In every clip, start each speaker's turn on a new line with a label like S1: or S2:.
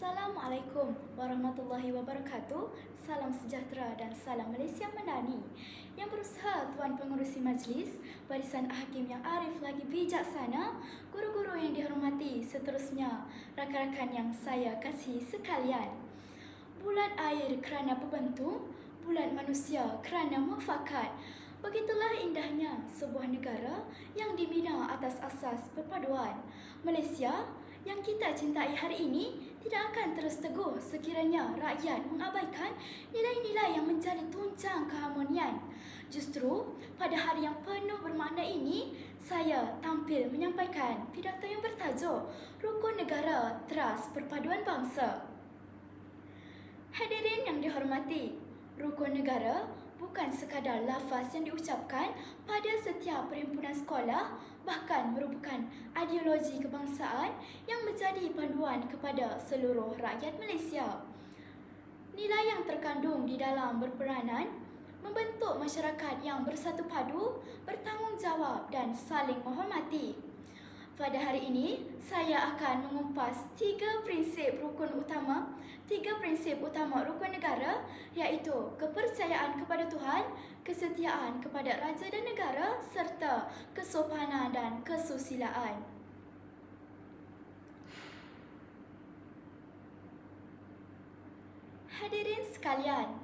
S1: Assalamualaikum warahmatullahi wabarakatuh. Salam sejahtera dan salam Malaysia Madani. Yang berusaha Tuan Pengerusi Majlis, barisan hakim yang arif lagi bijaksana, guru-guru yang dihormati, seterusnya rakan-rakan yang saya kasihi sekalian. Bulan air kerana berbentuk, bulan manusia kerana mufakat. Begitulah indahnya sebuah negara yang dibina atas asas perpaduan. Malaysia yang kita cintai hari ini tidak akan terus teguh sekiranya rakyat mengabaikan nilai-nilai yang menjadi tunjang keharmonian. Justru pada hari yang penuh bermakna ini, saya tampil menyampaikan pidato yang bertajuk Rukun Negara Teras Perpaduan Bangsa. Hadirin yang dihormati, rukun negara bukan sekadar lafaz yang diucapkan pada setiap perhimpunan sekolah, bahkan merupakan ideologi kebangsaan yang menjadi panduan kepada seluruh rakyat Malaysia. Nilai yang terkandung di dalam berperanan membentuk masyarakat yang bersatu padu, bertanggungjawab dan saling menghormati. Pada hari ini, saya akan mengupas tiga prinsip utama rukun negara, iaitu kepercayaan kepada Tuhan, kesetiaan kepada raja dan negara, serta kesopanan dan kesusilaan. Hadirin sekalian,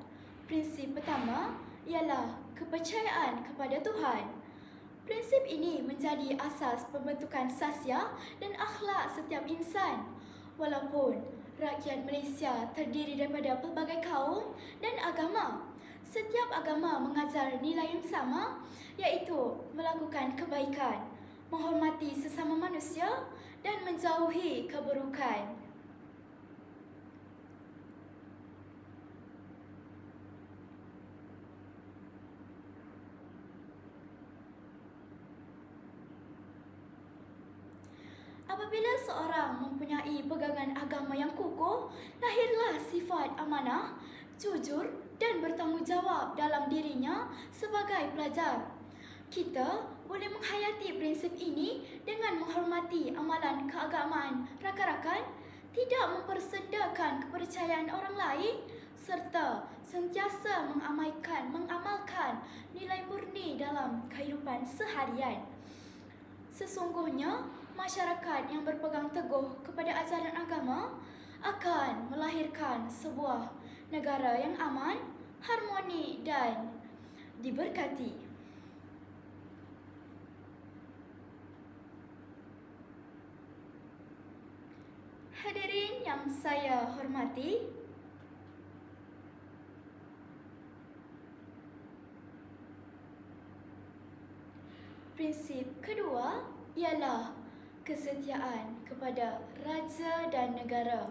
S1: prinsip pertama ialah kepercayaan kepada Tuhan. Prinsip ini menjadi asas pembentukan sasiah dan akhlak setiap insan. Walaupun rakyat Malaysia terdiri daripada pelbagai kaum dan agama, setiap agama mengajar nilai yang sama, iaitu melakukan kebaikan, menghormati sesama manusia dan menjauhi keburukan. Apabila seorang mempunyai pegangan agama yang kukuh, lahirlah sifat amanah, jujur dan bertanggungjawab dalam dirinya sebagai pelajar. Kita boleh menghayati prinsip ini dengan menghormati amalan keagamaan rakan-rakan, tidak mempersendakan kepercayaan orang lain, serta sentiasa mengamalkan nilai murni dalam kehidupan seharian. Sesungguhnya, masyarakat yang berpegang teguh kepada ajaran agama akan melahirkan sebuah negara yang aman, harmoni dan diberkati. Hadirin yang saya hormati, prinsip kedua ialah kesetiaan kepada raja dan negara.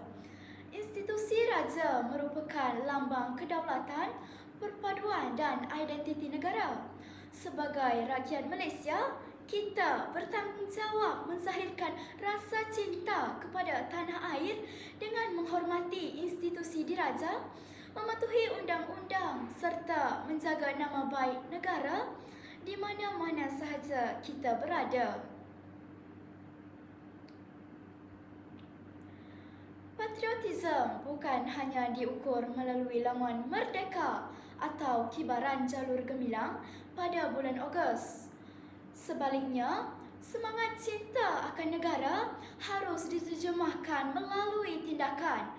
S1: Institusi raja merupakan lambang kedaulatan, perpaduan dan identiti negara. Sebagai rakyat Malaysia, kita bertanggungjawab menzahirkan rasa cinta kepada tanah air dengan menghormati institusi diraja, mematuhi undang-undang serta menjaga nama baik negara di mana-mana sahaja kita berada. Patriotisme bukan hanya diukur melalui lamuan merdeka atau kibaran jalur gemilang pada bulan Ogos. Sebaliknya, semangat cinta akan negara harus diterjemahkan melalui tindakan.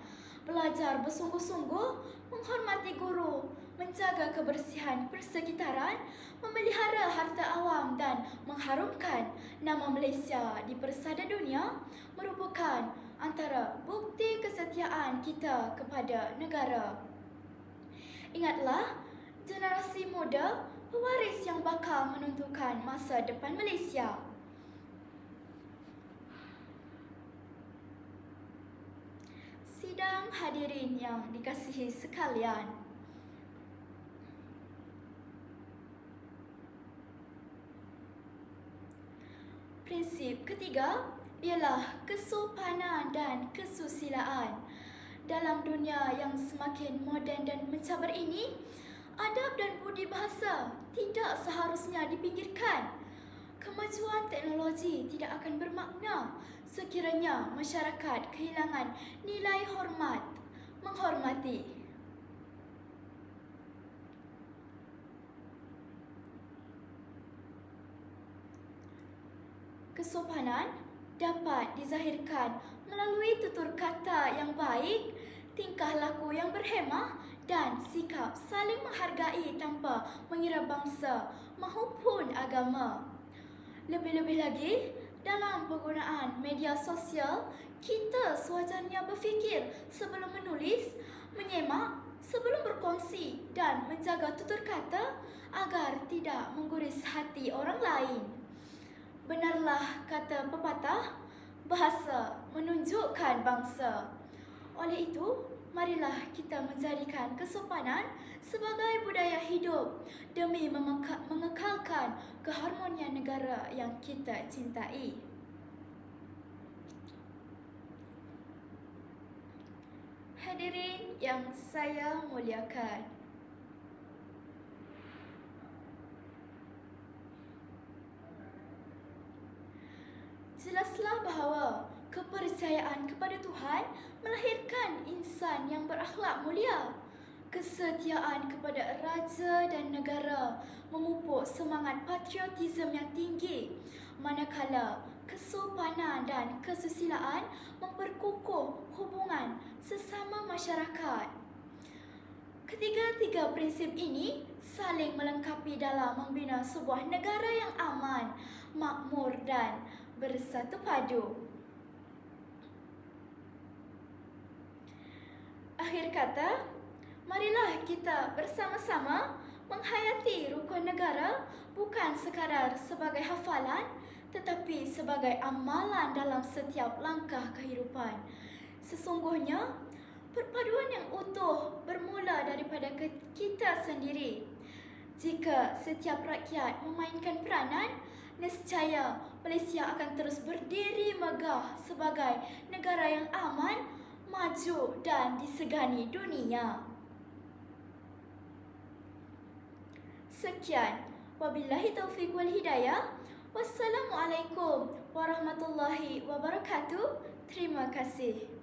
S1: Belajar bersungguh-sungguh, menghormati guru, menjaga kebersihan persekitaran, memelihara harta awam dan mengharumkan nama Malaysia di persada dunia merupakan antara bukti kesetiaan kita kepada negara. Ingatlah, generasi muda pewaris yang bakal menentukan masa depan Malaysia. Sidang hadirin yang dikasihi sekalian, prinsip ketiga ialah kesopanan dan kesusilaan. Dalam dunia yang semakin moden dan mencabar ini, adab dan budi bahasa tidak seharusnya dipinggirkan. Kemajuan teknologi tidak akan bermakna sekiranya masyarakat kehilangan nilai menghormati. Kesopanan dapat dizahirkan melalui tutur kata yang baik, tingkah laku yang berhemah dan sikap saling menghargai tanpa mengira bangsa maupun agama. Lebih-lebih lagi, dalam penggunaan media sosial, kita sewajarnya berfikir sebelum menulis, menyemak sebelum berkongsi dan menjaga tutur kata agar tidak mengguris hati orang lain. Benarlah kata pepatah, bahasa menunjukkan bangsa. Oleh itu, marilah kita menjadikan kesopanan sebagai budaya hidup demi mengekalkan keharmonian negara yang kita cintai. Hadirin yang saya muliakan, jelaslah bahawa kepercayaan kepada Tuhan melahirkan insan yang berakhlak mulia. Kesetiaan kepada raja dan negara memupuk semangat patriotisme yang tinggi, manakala kesopanan dan kesusilaan memperkukuh hubungan sesama masyarakat. Ketiga-tiga prinsip ini saling melengkapi dalam membina sebuah negara yang aman, makmur dan bersatu padu. Akhir kata, marilah kita bersama-sama menghayati rukun negara bukan sekadar sebagai hafalan tetapi sebagai amalan dalam setiap langkah kehidupan. Sesungguhnya, perpaduan yang utuh bermula daripada kita sendiri. Jika setiap rakyat memainkan peranan, nescaya Malaysia akan terus berdiri megah sebagai negara yang aman, maju dan disegani dunia. Sekian, wabillahi taufiq wal hidayah. Wassalamualaikum warahmatullahi wabarakatuh. Terima kasih.